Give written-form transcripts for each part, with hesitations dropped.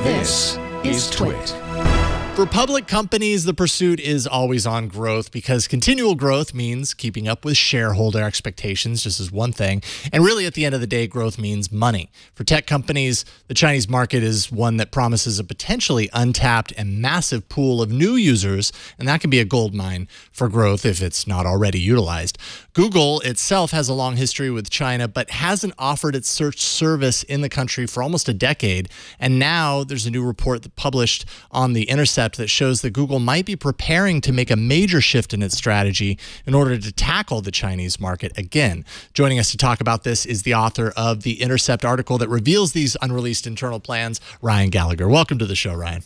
This is TWiT. For public companies, the pursuit is always on growth because continual growth means keeping up with shareholder expectations, just as one thing. And really, at the end of the day, growth means money. For tech companies, the Chinese market is one that promises a potentially untapped and massive pool of new users, and that can be a gold mine for growth if it's not already utilized. Google itself has a long history with China, but hasn't offered its search service in the country for almost a decade. And now there's a new report that published on the Intercept that shows that Google might be preparing to make a major shift in its strategy in order to tackle the Chinese market again. Joining us to talk about this is the author of the Intercept article that reveals these unreleased internal plans, Ryan Gallagher. Welcome to the show, Ryan.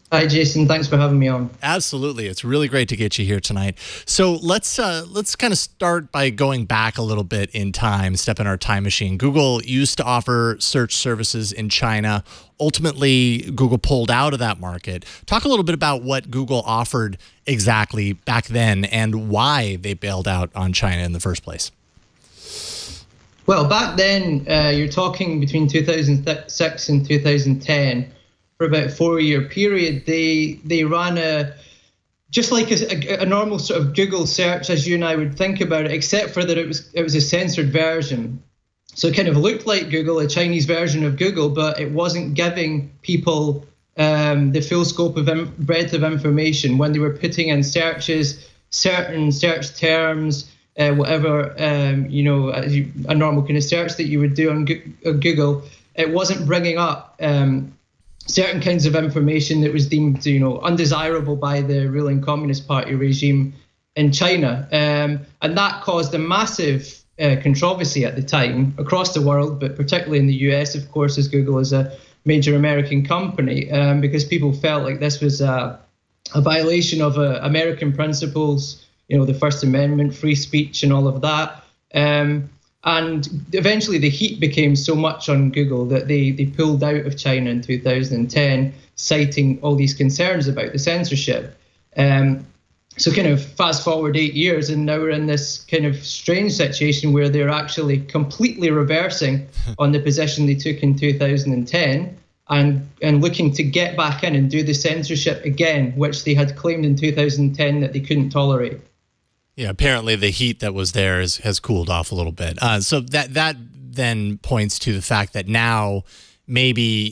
Hi, Jason. Thanks for having me on. Absolutely. It's really great to get you here tonight. So let's kind of start by going back a little bit in time, step in our time machine. Google used to offer search services in China. Ultimately, Google pulled out of that market. Talk a little bit about what Google offered exactly back then and why they bailed out on China in the first place. Well, back then, you're talking between 2006 and 2010. For about a 4-year period, they ran just like a normal sort of Google search as you and I would think about it, except for that it was a censored version. So it kind of looked like Google, a Chinese version of Google, but it wasn't giving people the full scope of breadth of information when they were putting in searches, certain search terms, whatever a normal kind of search that you would do on Google. It wasn't bringing up certain kinds of information that was deemed, undesirable by the ruling Communist Party regime in China. And that caused a massive controversy at the time across the world, but particularly in the US, of course, as Google is a major American company, because people felt like this was a violation of American principles, the First Amendment, free speech and all of that. And eventually the heat became so much on Google that they pulled out of China in 2010, citing all these concerns about the censorship. So kind of fast forward 8 years, and now we're in this kind of strange situation where they're actually completely reversing on the position they took in 2010 and looking to get back in and do the censorship again, which they had claimed in 2010 that they couldn't tolerate. Yeah, apparently the heat that was there has cooled off a little bit. So that then points to the fact that now maybe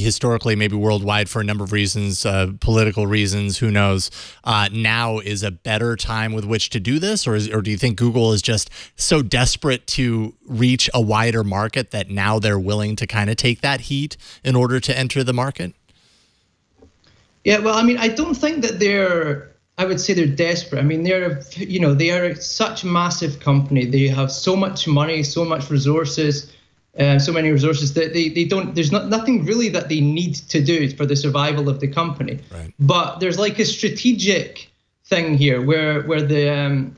historically, maybe worldwide for a number of reasons, political reasons, who knows, now is a better time with which to do this? Or do you think Google is just so desperate to reach a wider market that now they're willing to kind of take that heat in order to enter the market? Yeah, well, I mean, I don't think that I would say they're desperate. I mean, they are such a massive company. They have so much money, so much resources, so many resources that they don't. There's nothing really that they need to do for the survival of the company. Right. But there's like a strategic thing here where the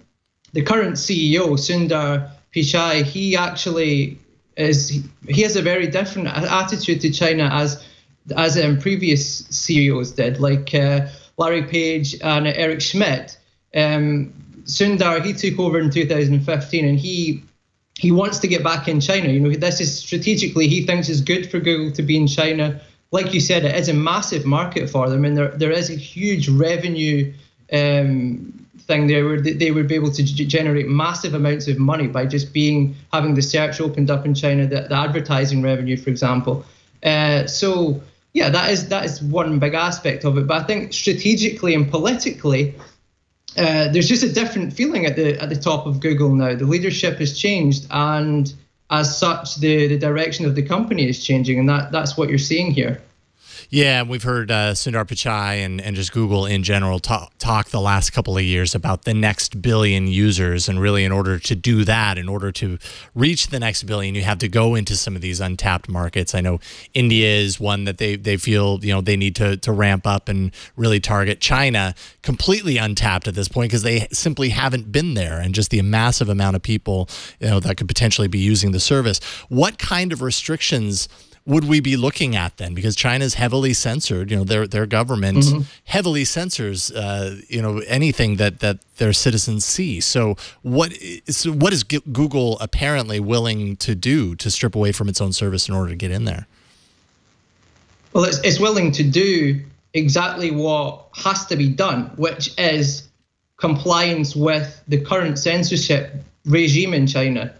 current CEO Sundar Pichai, he actually he has a very different attitude to China as previous CEOs did, like Larry Page and Eric Schmidt. Sundar, he took over in 2015, and he wants to get back in China. This is strategically, he thinks it's good for Google to be in China. Like you said, it is a massive market for them, and there is a huge revenue thing there where they would be able to generate massive amounts of money by just having the search opened up in China, the advertising revenue, for example. So yeah, that is one big aspect of it. But I think strategically and politically, there's just a different feeling at the top of Google now. The leadership has changed, and as such, the direction of the company is changing, and that's what you're seeing here. Yeah, we've heard Sundar Pichai and just Google in general talk the last couple of years about the next billion users, and really in order to do that, in order to reach the next billion, you have to go into some of these untapped markets. I know India is one that they feel they need to ramp up and really target. China, completely untapped at this point because they simply haven't been there, and just the massive amount of people that could potentially be using the service. What kind of restrictions would we be looking at then? Because China's heavily censored, their government heavily censors, anything that their citizens see. So what is Google apparently willing to do to strip away from its own service in order to get in there? Well, it's willing to do exactly what has to be done, which is compliance with the current censorship regime in China.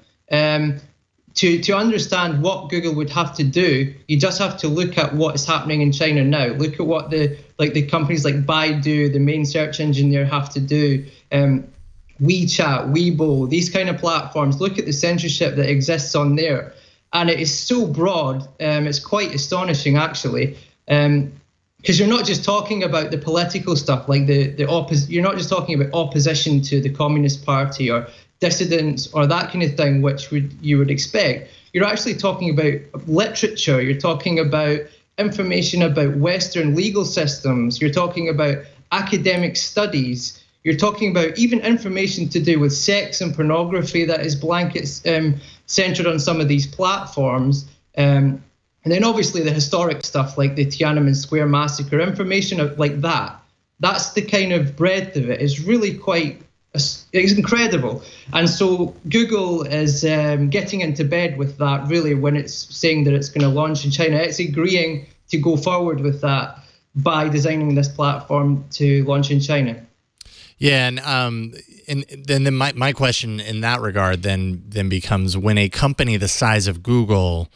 To understand what Google would have to do, you just have to look at what is happening in China now. Look at what the companies like Baidu, the main search engine there, have to do. WeChat, Weibo, these kind of platforms. Look at the censorship that exists on there, and it is so broad. It's quite astonishing, actually. Because you're not just talking about the political stuff, like you're not just talking about opposition to the Communist Party or dissidents or that kind of thing, which you would expect. You're actually talking about literature. You're talking about information about Western legal systems. You're talking about academic studies. You're talking about even information to do with sex and pornography that is blanket centered on some of these platforms. And then obviously the historic stuff like the Tiananmen Square massacre, information like that. That's the kind of breadth of it. It's really it's incredible. And so Google is getting into bed with that, really, when it's saying that it's going to launch in China. It's agreeing to go forward with that by designing this platform to launch in China. Yeah, and then my question in that regard then becomes, when a company the size of Google,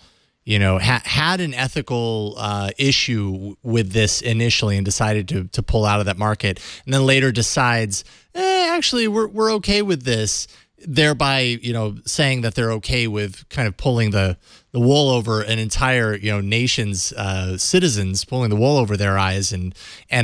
you know, had an ethical issue with this initially and decided to pull out of that market, and then later decides, actually, we're okay with this, thereby, you know, saying that they're okay with kind of pulling the wool over an entire, you know, nation's citizens, pulling the wool over their eyes and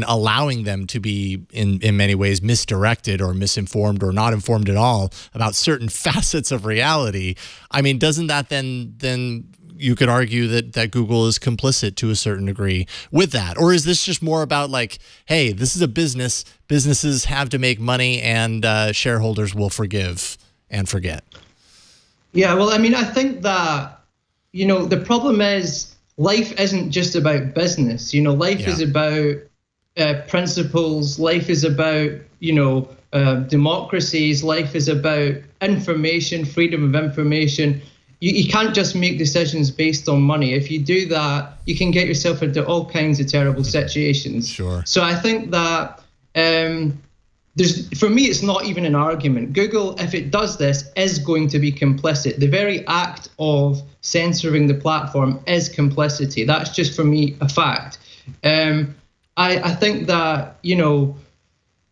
allowing them to be in many ways misdirected or misinformed or not informed at all about certain facets of reality. I mean, doesn't that then you could argue that Google is complicit to a certain degree with that? Or is this just more about like, hey, this is a business, businesses have to make money, and shareholders will forgive and forget? Yeah, well, I mean, I think that, you know, the problem is life isn't just about business. You know, life is about principles. Life is about, you know, democracies. Life is about information, freedom of information. You can't just make decisions based on money. If you do that, you can get yourself into all kinds of terrible situations. Sure. So I think that for me, it's not even an argument. Google, if it does this, is going to be complicit. The very act of censoring the platform is complicity. That's just, for me, a fact. I think that, you know,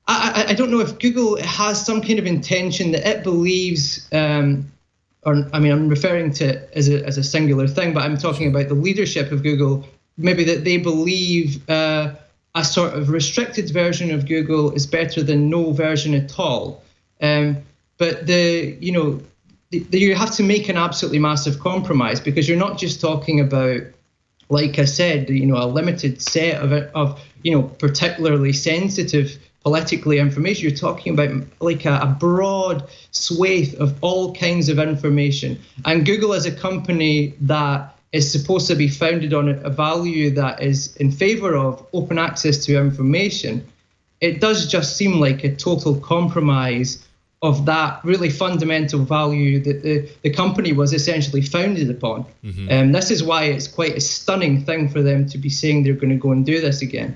I don't know if Google has some kind of intention that it believes, or I mean, I'm referring to it as a singular thing, but I'm talking about the leadership of Google, maybe that they believe a sort of restricted version of Google is better than no version at all. But you have to make an absolutely massive compromise, because you're not just talking about, like I said, you know, a limited set of you know, particularly sensitive politically information. You're talking about like a broad swathe of all kinds of information. And Google is a company that is supposed to be founded on a value that is in favor of open access to information. It does just seem like a total compromise of that really fundamental value that the company was essentially founded upon. And this is why it's quite a stunning thing for them to be saying they're going to go and do this again.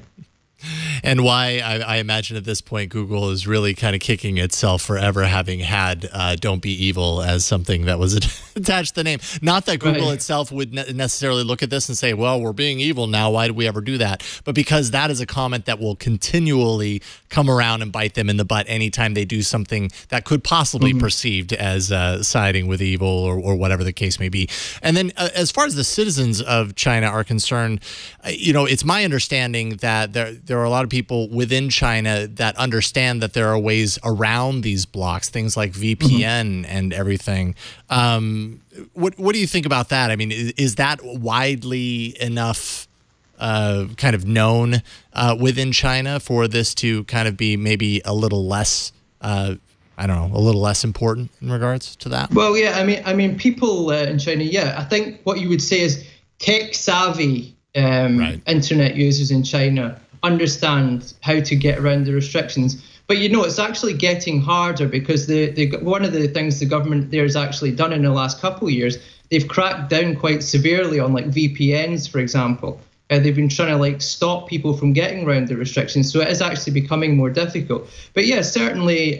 And why I imagine at this point Google is really kind of kicking itself for ever having had "Don't be evil" as something that was attached to the name. Not that Google itself would necessarily look at this and say, well, we're being evil now, why did we ever do that? But because that is a comment that will continually come around and bite them in the butt anytime they do something that could possibly be perceived as siding with evil or whatever the case may be. And then as far as the citizens of China are concerned, you know, it's my understanding that there are a lot of people within China that understand that there are ways around these blocks, things like VPN and everything. What do you think about that? I mean, is that widely enough kind of known within China for this to kind of be maybe a little less, I don't know, a little less important in regards to that? Well, yeah, I mean, people in China, yeah, I think what you would say is tech-savvy internet users in China understand how to get around the restrictions. But, you know, it's actually getting harder, because one of the things the government there has actually done in the last couple of years, they've cracked down quite severely on like VPNs, for example. they've been trying to like stop people from getting around the restrictions. So it is actually becoming more difficult. But yeah, certainly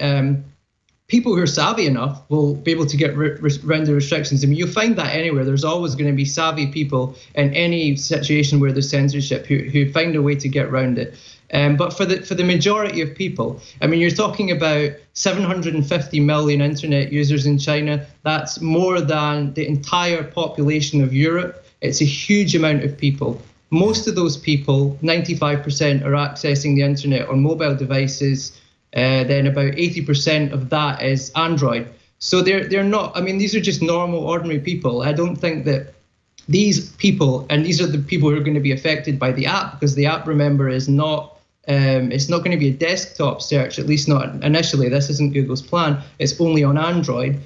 people who are savvy enough will be able to get around the restrictions. I mean, you'll find that anywhere. There's always going to be savvy people in any situation where there's censorship who find a way to get around it. But for the majority of people, I mean, you're talking about 750 million internet users in China. That's more than the entire population of Europe. It's a huge amount of people. Most of those people, 95%, are accessing the internet on mobile devices. Then about 80% of that is Android. So they're not, I mean, these are just normal, ordinary people. I don't think that these people, and these are the people who are going to be affected by the app, because the app, remember, is not, it's not going to be a desktop search, at least not initially. This isn't Google's plan. It's only on Android.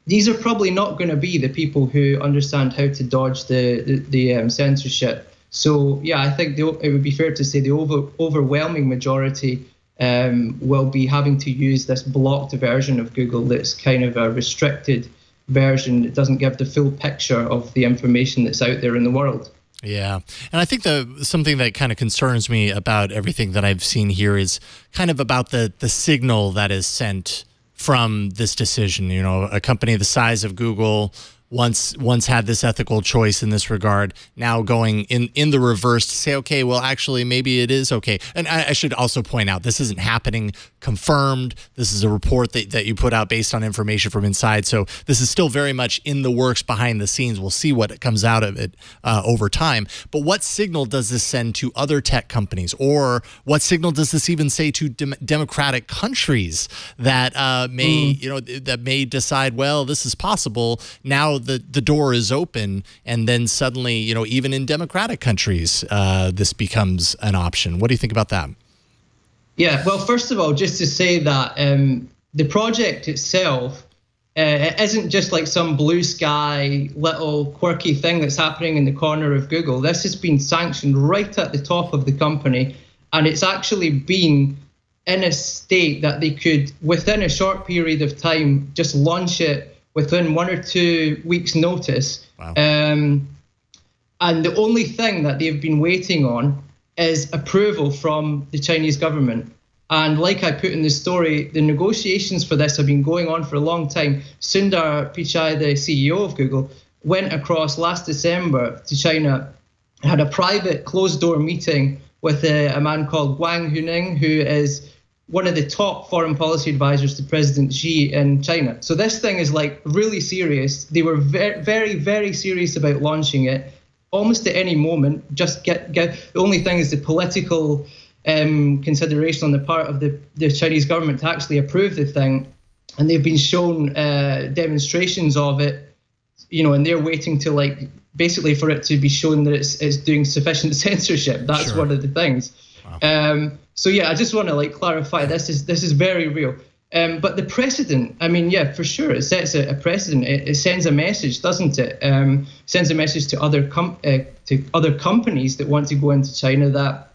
These are probably not going to be the people who understand how to dodge the censorship. So yeah, I think it would be fair to say the overwhelming majority will be having to use this blocked version of Google that's kind of a restricted version that doesn't give the full picture of the information that's out there in the world. Yeah. And I think something that kind of concerns me about everything that I've seen here is kind of about the signal that is sent from this decision. You know, a company the size of Google once had this ethical choice in this regard, now going in the reverse to say, okay, well, actually, maybe it is okay. And I should also point out, this isn't happening confirmed. This is a report that you put out based on information from inside. So this is still very much in the works behind the scenes. We'll see what comes out of it over time. But what signal does this send to other tech companies? Or what signal does this even say to democratic countries that that may decide, well, this is possible. Now the door is open, and then suddenly, you know, even in democratic countries, this becomes an option. What do you think about that? Yeah, well, first of all, just to say that the project itself, it isn't just like some blue sky little quirky thing that's happening in the corner of Google. This has been sanctioned right at the top of the company, and it's actually been in a state that they could, within a short period of time, just launch it within 1 or 2 weeks' notice. Wow. And the only thing that they've been waiting on is approval from the Chinese government. And like I put in the story, the negotiations for this have been going on for a long time. Sundar Pichai, the CEO of Google, went across last December to China, had a private closed-door meeting with a man called Wang Huning, who is one of the top foreign policy advisors to President Xi in China. So this thing is like really serious. They were very, very, very serious about launching it almost at any moment. Just the only thing is the political consideration on the part of the Chinese government to actually approve the thing. And they've been shown demonstrations of it, you know, and they're waiting to like basically for it to be shown that it's doing sufficient censorship. That's Sure. one of the things. Wow. So yeah, I just want to like clarify this is very real. But the precedent, I mean, yeah, for sure, it sets a precedent. It sends a message, doesn't it? Sends a message to other companies that want to go into China that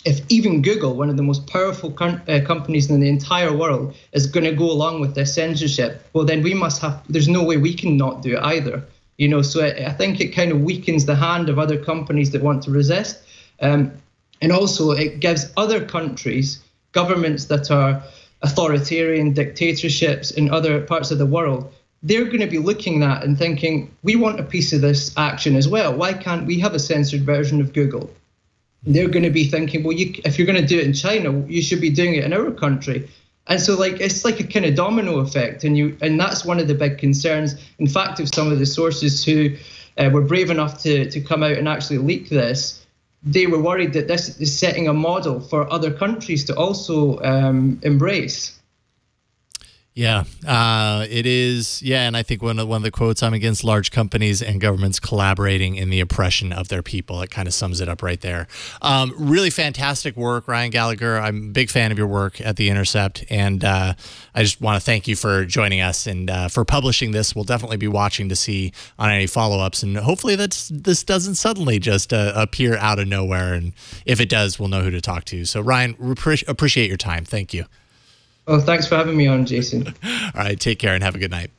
if even Google, one of the most powerful companies in the entire world, is going to go along with this censorship, well, then we must have. There's no way we can not do it either. You know, so I think it kind of weakens the hand of other companies that want to resist. And also it gives other countries, governments that are authoritarian dictatorships in other parts of the world, they're going to be looking at and thinking, we want a piece of this action as well. Why can't we have a censored version of Google? They're going to be thinking, well, if you're going to do it in China, you should be doing it in our country. And so like it's like a kind of domino effect. And that's one of the big concerns. In fact, of some of the sources who were brave enough to come out and actually leak this, they were worried that this is setting a model for other countries to also embrace. Yeah, it is. Yeah, and I think one of the quotes, I'm against large companies and governments collaborating in the oppression of their people. It kind of sums it up right there. Really fantastic work, Ryan Gallagher. I'm a big fan of your work at The Intercept, and I just want to thank you for joining us and for publishing this. We'll definitely be watching to see on any follow-ups, and hopefully this doesn't suddenly just appear out of nowhere, and if it does, we'll know who to talk to. So, Ryan, appreciate your time. Thank you. Well, thanks for having me on, Jason. All right, take care and have a good night.